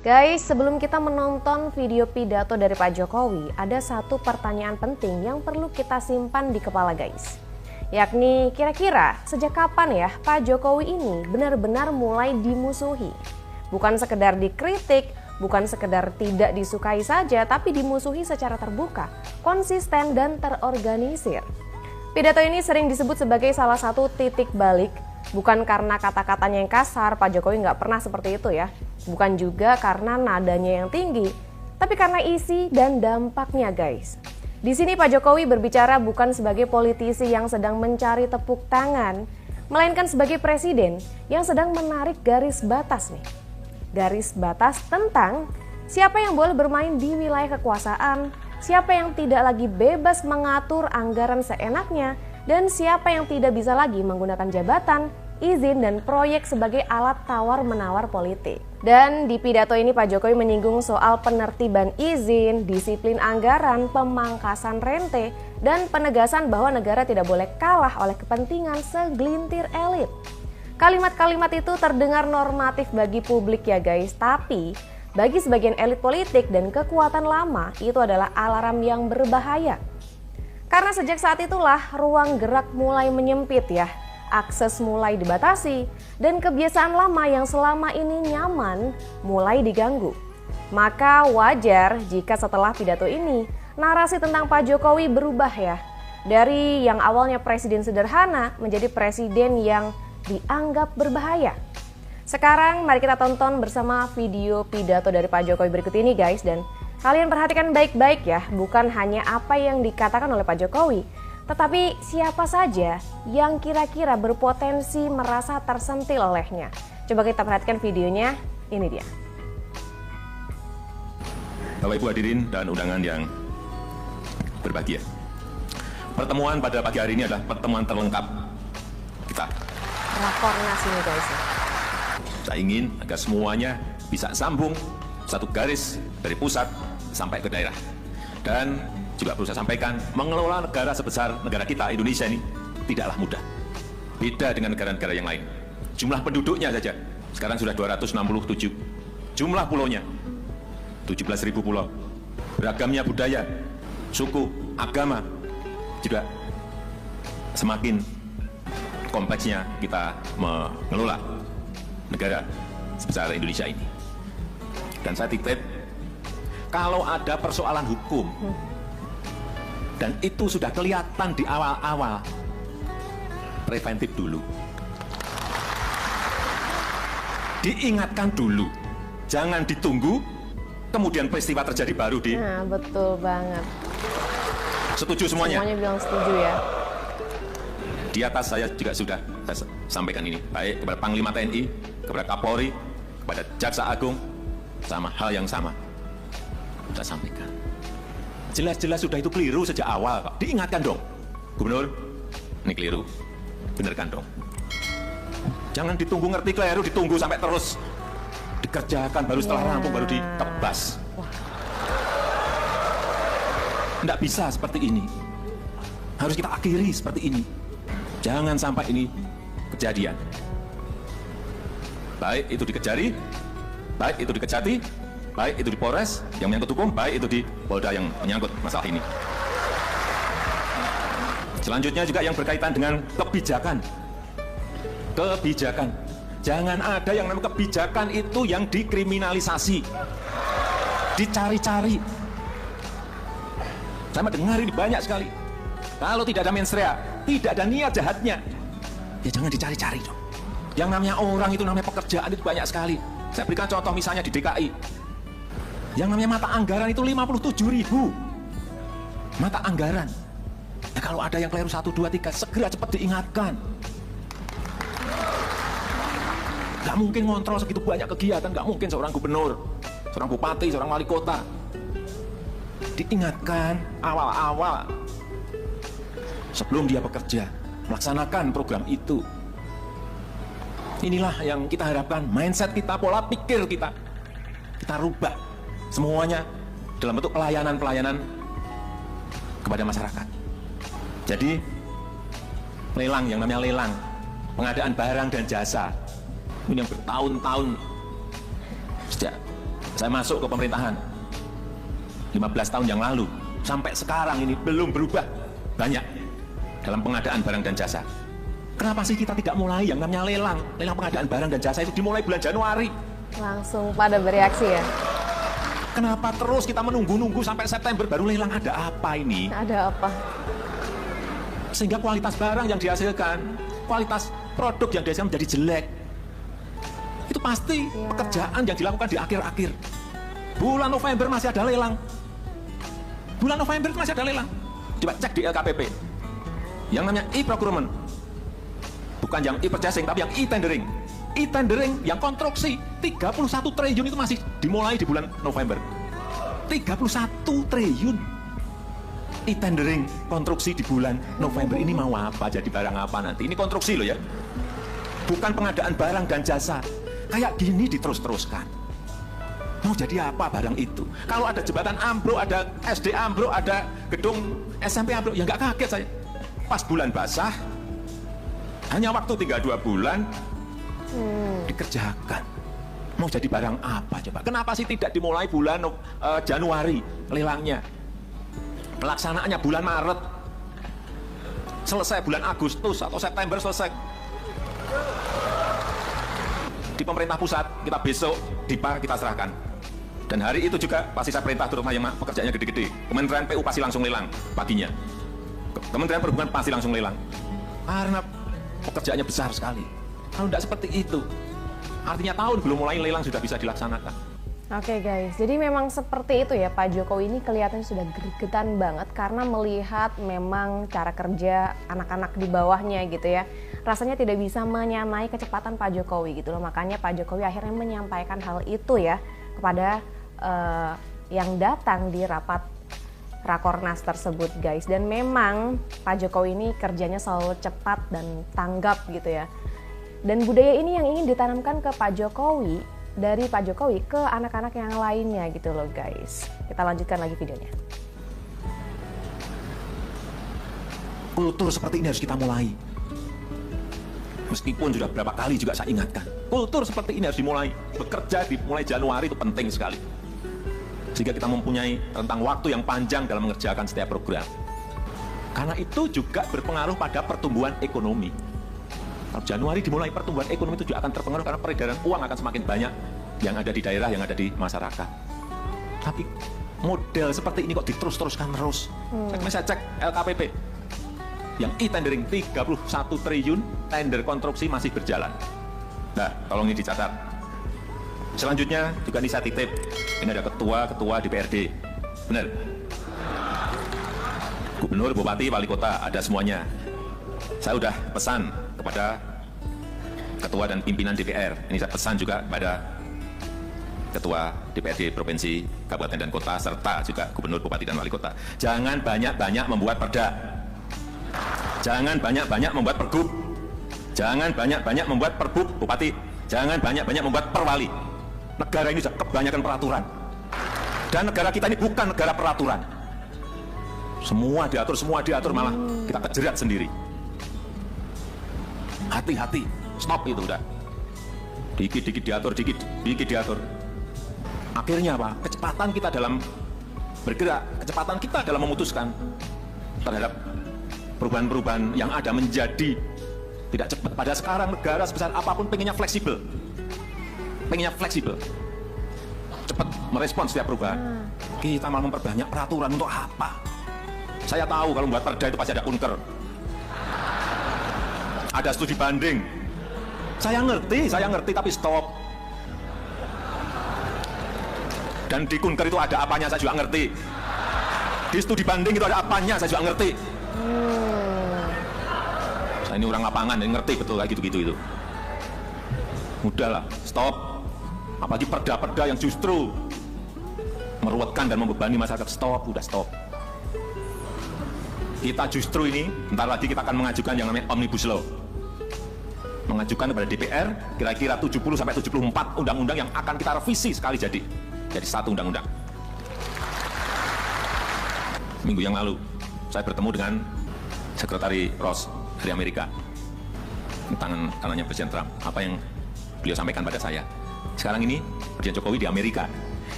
Guys, sebelum kita menonton video pidato dari Pak Jokowi, ada satu pertanyaan penting yang perlu kita simpan di kepala guys. Yakni kira-kira sejak kapan ya Pak Jokowi ini benar-benar mulai dimusuhi? Bukan sekedar dikritik, bukan sekedar tidak disukai saja, tapi dimusuhi secara terbuka, konsisten dan terorganisir. Pidato ini sering disebut sebagai salah satu titik balik, bukan karena kata-katanya yang kasar, Pak Jokowi nggak pernah seperti itu ya. Bukan juga karena nadanya yang tinggi, tapi karena isi dan dampaknya guys. Di sini Pak Jokowi berbicara bukan sebagai politisi yang sedang mencari tepuk tangan, melainkan sebagai presiden yang sedang menarik garis batas nih. Garis batas tentang siapa yang boleh bermain di wilayah kekuasaan, siapa yang tidak lagi bebas mengatur anggaran seenaknya, dan siapa yang tidak bisa lagi menggunakan jabatan, izin, dan proyek sebagai alat tawar-menawar politik. Dan di pidato ini Pak Jokowi menyinggung soal penertiban izin, disiplin anggaran, pemangkasan rente, dan penegasan bahwa negara tidak boleh kalah oleh kepentingan segelintir elit. Kalimat-kalimat itu terdengar normatif bagi publik ya guys, tapi bagi sebagian elit politik dan kekuatan lama itu adalah alarm yang berbahaya. Karena sejak saat itulah ruang gerak mulai menyempit ya. Akses mulai dibatasi, dan kebiasaan lama yang selama ini nyaman mulai diganggu. Maka wajar jika setelah pidato ini, narasi tentang Pak Jokowi berubah ya. Dari yang awalnya presiden sederhana menjadi presiden yang dianggap berbahaya. Sekarang mari kita tonton bersama video pidato dari Pak Jokowi berikut ini guys. Dan kalian perhatikan baik-baik ya, bukan hanya apa yang dikatakan oleh Pak Jokowi, tetapi siapa saja yang kira-kira berpotensi merasa tersentil olehnya. Coba kita perhatikan videonya, ini dia. Bapak Ibu hadirin dan undangan yang berbahagia. Pertemuan pada pagi hari ini adalah pertemuan terlengkap kita. Rakornas ini guys. Saya ingin agar semuanya bisa sambung satu garis dari pusat sampai ke daerah. Dan juga perlu saya sampaikan, mengelola negara sebesar negara kita, Indonesia ini, tidaklah mudah. Beda dengan negara-negara yang lain. Jumlah penduduknya saja, sekarang sudah 267. Jumlah pulaunya, 17.000 pulau. Beragamnya budaya, suku, agama, juga semakin kompleksnya kita mengelola negara sebesar Indonesia ini. Dan saya titip, kalau ada persoalan hukum, dan itu sudah kelihatan di awal-awal, preventif dulu. Diingatkan dulu, jangan ditunggu, kemudian peristiwa terjadi baru di... Nah, betul banget. Setuju semuanya? Semuanya bilang setuju ya. Di atas saya juga sudah saya sampaikan ini, baik kepada Panglima TNI, kepada Kapolri, kepada Jaksa Agung, sama hal yang sama. Saya sampaikan. Jelas-jelas sudah itu keliru sejak awal, Pak. Diingatkan dong. Gubernur, ini keliru. Benerkan dong. Jangan ditunggu ngerti keliru, ditunggu sampai terus dikerjakan, baru setelah rampung, baru ditebas. Tidak bisa seperti ini. Harus kita akhiri seperti ini. Jangan sampai ini kejadian. Baik itu dikejari, baik itu dikejati, baik itu di Polres yang menyangkut hukum, baik itu di Polda yang menyangkut masalah ini. Selanjutnya juga yang berkaitan dengan kebijakan. Kebijakan. Jangan ada yang namanya kebijakan itu yang dikriminalisasi. Dicari-cari. Saya mendengar ini banyak sekali. Kalau tidak ada mensrea, tidak ada niat jahatnya, ya jangan dicari-cari dong. Yang namanya orang itu, namanya pekerjaan itu banyak sekali. Saya berikan contoh misalnya di DKI. Yang namanya mata anggaran itu 57.000 mata anggaran. Ya, kalau ada yang keliru 1, 2, 3, segera cepat diingatkan. Gak mungkin ngontrol segitu banyak kegiatan, gak mungkin seorang gubernur, seorang bupati, seorang wali kota. Diingatkan awal-awal sebelum dia bekerja, melaksanakan program itu. Inilah yang kita harapkan, mindset kita, pola pikir kita rubah. Semuanya dalam bentuk pelayanan-pelayanan kepada masyarakat. Jadi lelang, yang namanya lelang, pengadaan barang dan jasa, ini yang bertahun-tahun sejak Saya masuk ke pemerintahan 15 tahun yang lalu, sampai sekarang ini belum berubah banyak dalam pengadaan barang dan jasa. Kenapa sih kita tidak mulai yang namanya lelang pengadaan barang dan jasa itu dimulai bulan Januari? Langsung pada bereaksi ya? Kenapa terus kita menunggu-nunggu sampai September baru lelang? Ada apa ini? Ada apa? Sehingga kualitas barang yang dihasilkan, kualitas produk yang dihasilkan menjadi jelek. Itu pasti pekerjaan yang dilakukan di akhir-akhir. Bulan November masih ada lelang. Bulan November masih ada lelang. Coba cek di LKPP. Yang namanya e-procurement. Bukan yang e-purchasing, tapi yang e-tendering. E-tendering yang konstruksi 31 triliun itu masih dimulai di bulan November. 31 triliun. E-tendering konstruksi di bulan November ini mau apa? Jadi barang apa nanti? Ini konstruksi loh ya. Bukan pengadaan barang dan jasa. Kayak gini diterus-teruskan. Mau jadi apa barang itu? Kalau ada jembatan ambruk, ada SD ambruk, ada gedung SMP ambruk, ya nggak kaget saya. Pas bulan basah, hanya waktu tinggal 2 bulan, dikerjakan. Mau jadi barang apa coba? Kenapa sih tidak dimulai bulan Januari lelangnya? Pelaksanaannya bulan Maret. Selesai bulan Agustus atau September selesai. Di pemerintah pusat, kita besok DIPA kita serahkan. Dan hari itu juga pasti saya perintah terutama yang pekerjaannya gede-gede. Kementerian PU pasti langsung lelang paginya. Kementerian Perhubungan pasti langsung lelang. Karena pekerjaannya besar sekali. Kalau tidak seperti itu, artinya tahun belum mulai lelang sudah bisa dilaksanakan. Oke guys, jadi memang seperti itu ya, Pak Jokowi ini kelihatannya sudah gregetan banget karena melihat memang cara kerja anak-anak di bawahnya gitu ya. Rasanya tidak bisa menyamai kecepatan Pak Jokowi gitu loh. Makanya Pak Jokowi akhirnya menyampaikan hal itu ya kepada yang datang di rapat Rakornas tersebut guys. Dan memang Pak Jokowi ini kerjanya selalu cepat dan tanggap gitu ya. Dan budaya ini yang ingin ditanamkan ke Pak Jokowi, dari Pak Jokowi ke anak-anak yang lainnya gitu loh guys. Kita lanjutkan lagi videonya. Kultur seperti ini harus kita mulai. Meskipun sudah berapa kali juga saya ingatkan, kultur seperti ini harus dimulai. Bekerja di mulai Januari itu penting sekali. Sehingga kita mempunyai rentang waktu yang panjang dalam mengerjakan setiap program. Karena itu juga berpengaruh pada pertumbuhan ekonomi. Kalau Januari dimulai, pertumbuhan ekonomi itu juga akan terpengaruh karena peredaran uang akan semakin banyak yang ada di daerah, yang ada di masyarakat. Tapi model seperti ini kok diterus-teruskan terus. Saya cek LKPP. Yang e-tendering 31 triliun, tender konstruksi masih berjalan. Nah, tolong ini dicatat. Selanjutnya juga ini saya titip. Ini ada ketua DPRD. Benar. Gubernur, bupati, wali kota, ada semuanya. Saya sudah pesan kepada ketua dan pimpinan DPR. Ini saya pesan juga kepada ketua DPRD provinsi, kabupaten dan kota, serta juga gubernur, bupati dan wali kota. Jangan banyak-banyak membuat perda. Jangan banyak-banyak membuat pergub. Jangan banyak-banyak membuat perbub, bupati. Jangan banyak-banyak membuat perwali. Negara ini sudah kebanyakan peraturan. Dan negara kita ini bukan negara peraturan. Semua diatur, malah kita kejerat sendiri. Hati-hati, stop itu udah. Dikit-dikit diatur, dikit diatur. Akhirnya apa? Kecepatan kita dalam bergerak, kecepatan kita dalam memutuskan terhadap perubahan-perubahan yang ada menjadi tidak cepat. Pada sekarang negara sebesar apapun pengennya fleksibel. Cepat merespon setiap perubahan. Kita malah memperbanyak peraturan untuk apa? Saya tahu kalau membuat perda itu pasti ada kunker. Ada studi banding. Saya ngerti, tapi stop. Dan di kunker itu ada apanya, saya juga ngerti. Di studi banding itu ada apanya, saya juga ngerti. Saya ini orang lapangan, yang ngerti betul kayak gitu-gitu itu. Udahlah, stop. Apalagi perda-perda yang justru meruwetkan dan membebani masyarakat, stop, udah stop. Kita justru ini, bentar lagi kita akan mengajukan yang namanya Omnibus Law. Mengajukan kepada DPR kira-kira 70-74 undang-undang yang akan kita revisi sekali jadi satu undang-undang. Minggu yang lalu saya bertemu dengan Sekretari Ross dari Amerika, tangan kanannya Presiden Trump. Apa yang beliau sampaikan pada saya, sekarang ini Presiden Jokowi di Amerika,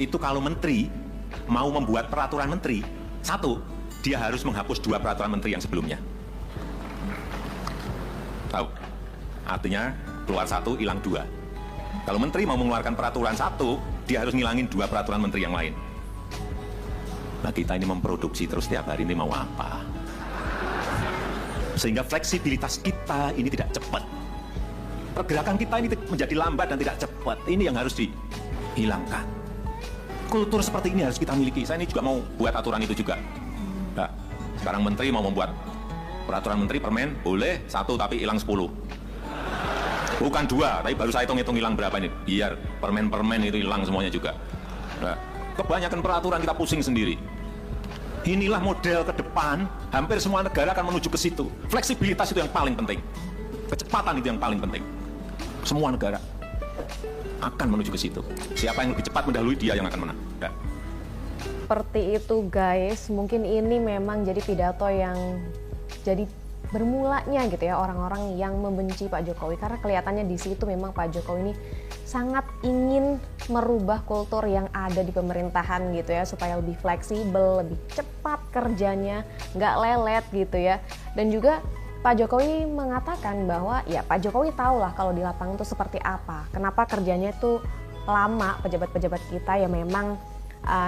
itu kalau menteri mau membuat peraturan menteri, satu, dia harus menghapus 2 peraturan menteri yang sebelumnya. Tahu? Artinya keluar 1, hilang 2. Kalau menteri mau mengeluarkan peraturan 1, dia harus ngilangin 2 peraturan menteri yang lain. Nah, kita ini memproduksi terus tiap hari ini mau apa? Sehingga fleksibilitas kita ini tidak cepat. Pergerakan kita ini menjadi lambat dan tidak cepat. Ini yang harus dihilangkan. Kultur seperti ini harus kita miliki. Saya ini juga mau buat aturan itu juga. Nah, sekarang menteri mau membuat peraturan menteri permen, boleh 1 tapi hilang 10. Bukan 2, tapi baru saya hitung-hitung hilang berapa ini. Biar permen-permen itu hilang semuanya juga. Nah, kebanyakan peraturan kita pusing sendiri. Inilah model ke depan, hampir semua negara akan menuju ke situ. Fleksibilitas itu yang paling penting. Kecepatan itu yang paling penting. Semua negara akan menuju ke situ. Siapa yang lebih cepat mendahului, dia yang akan menang. Nah. Seperti itu guys, mungkin ini memang jadi pidato yang jadi bermulanya gitu ya orang-orang yang membenci Pak Jokowi, karena kelihatannya di situ memang Pak Jokowi ini sangat ingin merubah kultur yang ada di pemerintahan gitu ya, supaya lebih fleksibel, lebih cepat kerjanya, nggak lelet gitu ya. Dan juga Pak Jokowi mengatakan bahwa ya Pak Jokowi tahu lah kalau di lapangan itu seperti apa, kenapa kerjanya itu lama pejabat-pejabat kita ya memang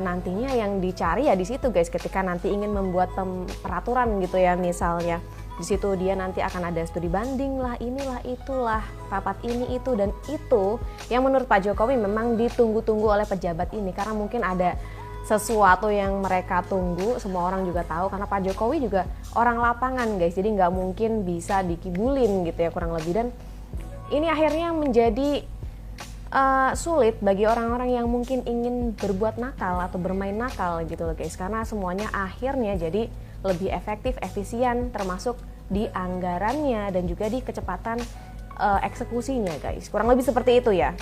nantinya yang dicari ya di situ guys, ketika nanti ingin membuat peraturan gitu ya, misalnya di situ dia nanti akan ada studi banding lah, inilah itulah, rapat ini itu dan itu yang menurut Pak Jokowi memang ditunggu-tunggu oleh pejabat ini, karena mungkin ada sesuatu yang mereka tunggu. Semua orang juga tahu karena Pak Jokowi juga orang lapangan guys, jadi nggak mungkin bisa dikibulin gitu ya kurang lebih. Dan ini akhirnya menjadi sulit bagi orang-orang yang mungkin ingin berbuat nakal atau bermain nakal gitu loh guys, karena semuanya akhirnya jadi lebih efektif, efisien, termasuk di anggarannya dan juga di kecepatan eksekusinya guys, kurang lebih seperti itu ya.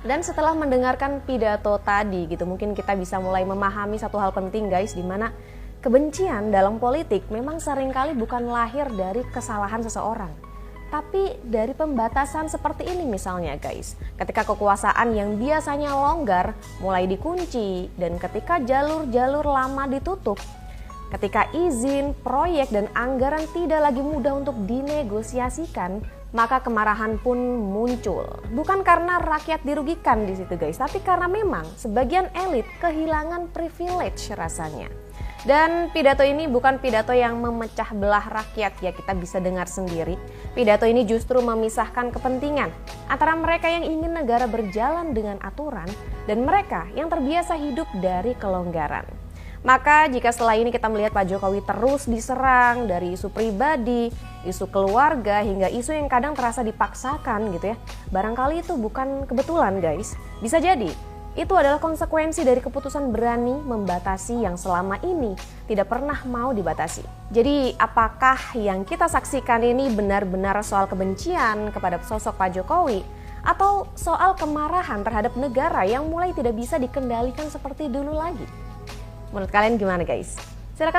Dan setelah mendengarkan pidato tadi gitu, mungkin kita bisa mulai memahami satu hal penting guys, di mana kebencian dalam politik memang seringkali bukan lahir dari kesalahan seseorang, tapi dari pembatasan seperti ini misalnya guys. Ketika kekuasaan yang biasanya longgar mulai dikunci, dan ketika jalur-jalur lama ditutup, ketika izin, proyek, dan anggaran tidak lagi mudah untuk dinegosiasikan, maka kemarahan pun muncul. Bukan karena rakyat dirugikan di situ guys, tapi karena memang sebagian elit kehilangan privilege rasanya. Dan pidato ini bukan pidato yang memecah belah rakyat ya, kita bisa dengar sendiri. Pidato ini justru memisahkan kepentingan antara mereka yang ingin negara berjalan dengan aturan dan mereka yang terbiasa hidup dari kelonggaran. Maka jika setelah ini kita melihat Pak Jokowi terus diserang dari isu pribadi, isu keluarga, hingga isu yang kadang terasa dipaksakan gitu ya, barangkali itu bukan kebetulan guys. Bisa jadi itu adalah konsekuensi dari keputusan berani membatasi yang selama ini tidak pernah mau dibatasi. Jadi apakah yang kita saksikan ini benar-benar soal kebencian kepada sosok Pak Jokowi, atau soal kemarahan terhadap negara yang mulai tidak bisa dikendalikan seperti dulu lagi? Menurut kalian gimana guys? Silakan